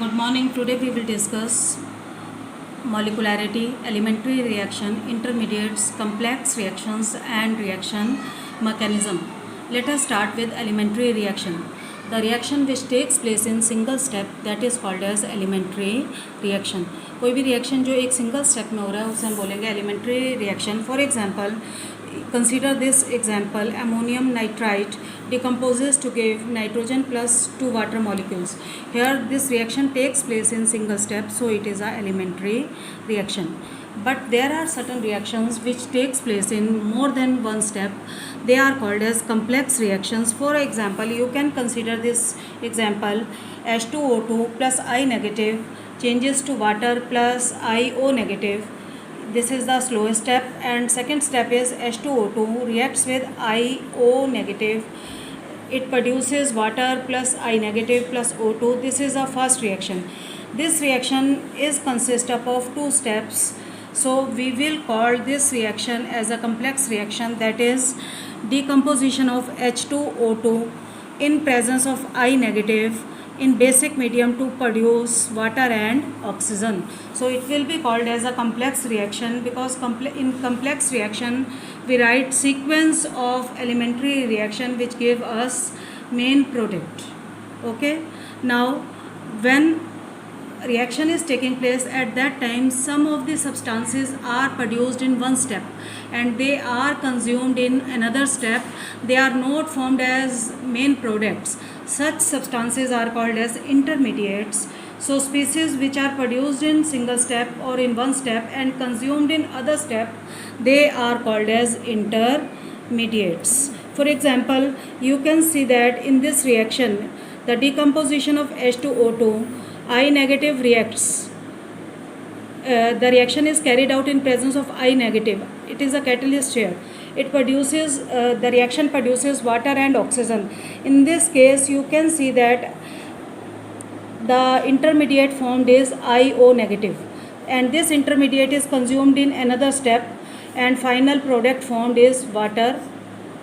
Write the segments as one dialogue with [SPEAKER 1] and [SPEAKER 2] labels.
[SPEAKER 1] Good morning. Today we will discuss molecularity, elementary reaction, intermediates, complex reactions, and reaction mechanism. Let us start with elementary reaction. The reaction which takes place in single step, that is called as elementary reaction. कोई भी reaction जो एक single step में हो रहा है उसे हम बोलेंगे elementary reaction. For example, consider this example: ammonium nitrite decomposes to give nitrogen plus 2 water molecules. Here this reaction takes place in single step, so it is a elementary reaction. But there are certain reactions which takes place in more than one step. They are called as complex reactions. For example, you can consider this example: H2O2 plus I negative changes to water plus IO negative. This is the slowest step, and second step is H2O2 reacts with IO negative. It produces water plus I negative plus O2. This is a fast reaction. This reaction is consist of two steps, so we will call this reaction as a complex reaction, that is decomposition of H2O2 in presence of I negative in basic medium to produce water and oxygen. So it will be called as a complex reaction because in complex reaction we write sequence of elementary reaction which give us main product. Okay, now when reaction is taking place, at that time some of the substances are produced in one step and they are consumed in another step. They are not formed as main products. Such substances are called as intermediates. So species which are produced in single step or in one step and consumed in other step, they are called as intermediates. For example, you can see that in this reaction, the decomposition of H2O2, I negative reacts. The reaction is carried out in presence of I negative. It is a catalyst here. It produces, the reaction produces water and oxygen. In this case, you can see that the intermediate formed is IO negative, and this intermediate is consumed in another step, and final product formed is water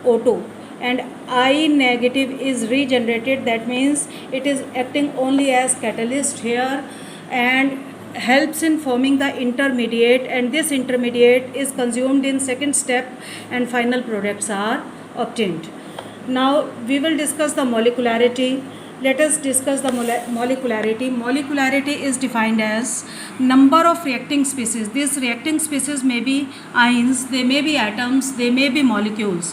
[SPEAKER 1] O2, and I negative is regenerated. That means it is acting only as catalyst here and helps in forming the intermediate, and this intermediate is consumed in second step and final products are obtained. Now we will discuss the molecularity. Let us discuss the molecularity. Molecularity is defined as number of reacting species. These reacting species may be ions, they may be atoms, they may be molecules,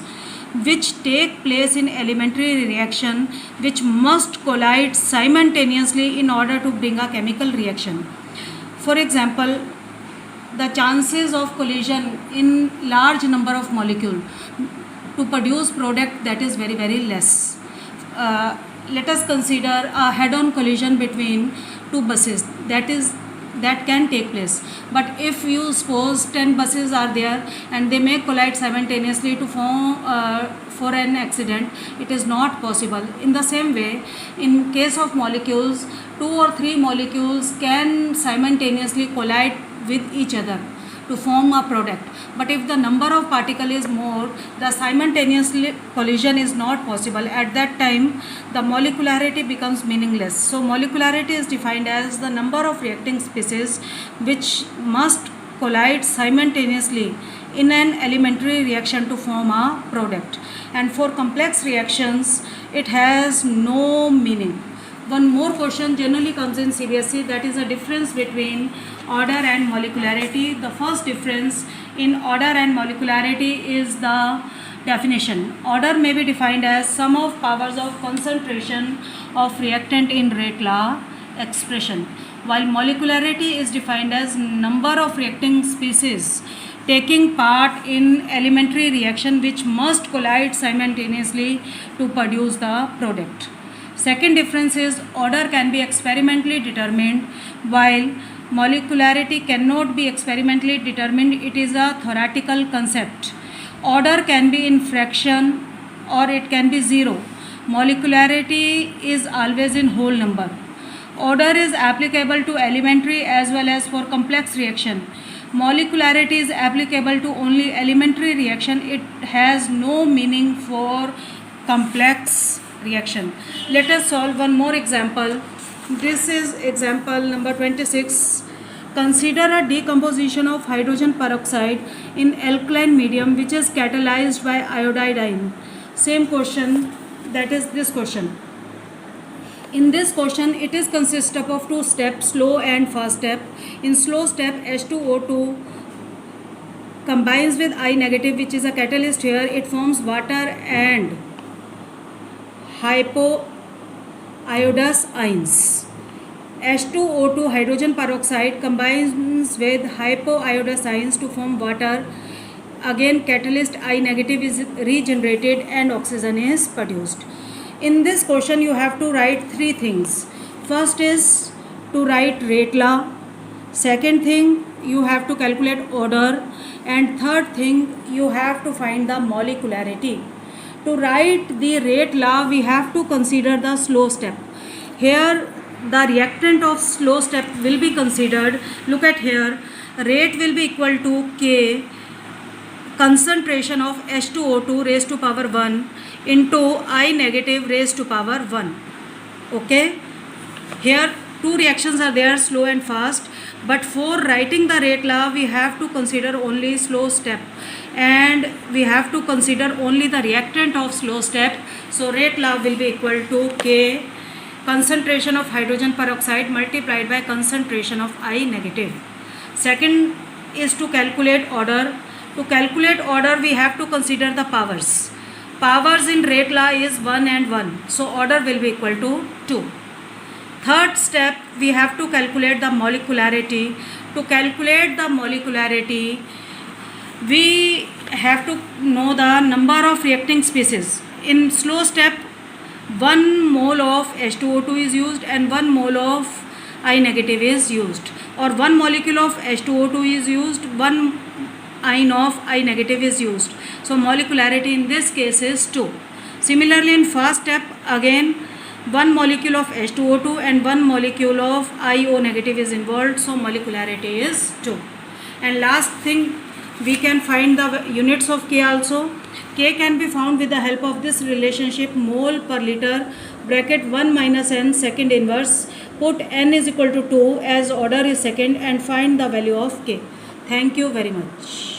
[SPEAKER 1] which take place in elementary reaction, which must collide simultaneously in order to bring a chemical reaction. For example, the chances of collision in large number of molecules to produce product, that is very, very less. Let us consider a head-on collision between two buses, that can take place. But if you suppose 10 buses are there and they may collide simultaneously to form for an accident, it is not possible. In the same way, in case of molecules, 2 or 3 molecules can simultaneously collide with each other to form a product. But if the number of particles is more, the simultaneous collision is not possible. At that time, the molecularity becomes meaningless. So molecularity is defined as the number of reacting species which must collide simultaneously in an elementary reaction to form a product. And for complex reactions, it has no meaning. One more question generally comes in CBSE, that is a difference between order and molecularity. The first difference in order and molecularity is the definition. Order may be defined as sum of powers of concentration of reactant in rate law expression, while molecularity is defined as number of reacting species taking part in elementary reaction which must collide simultaneously to produce the product. Second difference is order can be experimentally determined, while molecularity cannot be experimentally determined. It is a theoretical concept. Order can be in fraction or it can be zero. Molecularity is always in whole number. Order is applicable to elementary as well as for complex reaction. Molecularity is applicable to only elementary reaction. It has no meaning for complex reaction. Let us solve one more example. This is example number 26. Consider a decomposition of hydrogen peroxide in alkaline medium which is catalyzed by iodide ion. Same question, that is this question. In this question, it is consist of two steps, slow and fast step. In slow step, H2O2 combines with I negative, which is a catalyst here. It forms water and hypoiodous ions. H2O2 hydrogen peroxide combines with hypoiodous ions to form water. Again, catalyst I negative is regenerated and oxygen is produced. In this question, you have to write three things. First is to write rate law. Second thing, you have to calculate order. And third thing, you have to find the molecularity. To write the rate law, we have to consider the slow step. Here, the reactant of slow step will be considered. Look at here, rate will be equal to K concentration of H2O2 raised to power 1 into I negative raised to power 1. Okay, here two reactions are there, slow and fast, but for writing the rate law we have to consider only slow step and we have to consider only the reactant of slow step. So rate law will be equal to K concentration of hydrogen peroxide multiplied by concentration of I negative. Second is to calculate order. To calculate order, we have to consider the powers. Powers in rate law is 1 and 1. So order will be equal to 2. Third step, we have to calculate the molecularity. To calculate the molecularity, we have to know the number of reacting species. In slow step, 1 mole of H2O2 is used and 1 mole of I negative is used, or 1 molecule of H2O2 is used, 1 ion of I negative is used. So molecularity in this case is 2. Similarly, in fast step, again 1 molecule of H2O2 and 1 molecule of IO negative is involved. So molecularity is 2. And last thing, we can find the units of K also. K can be found with the help of this relationship mole per liter bracket 1 minus n second inverse. Put n is equal to 2 as order is second and find the value of K. Thank you very much.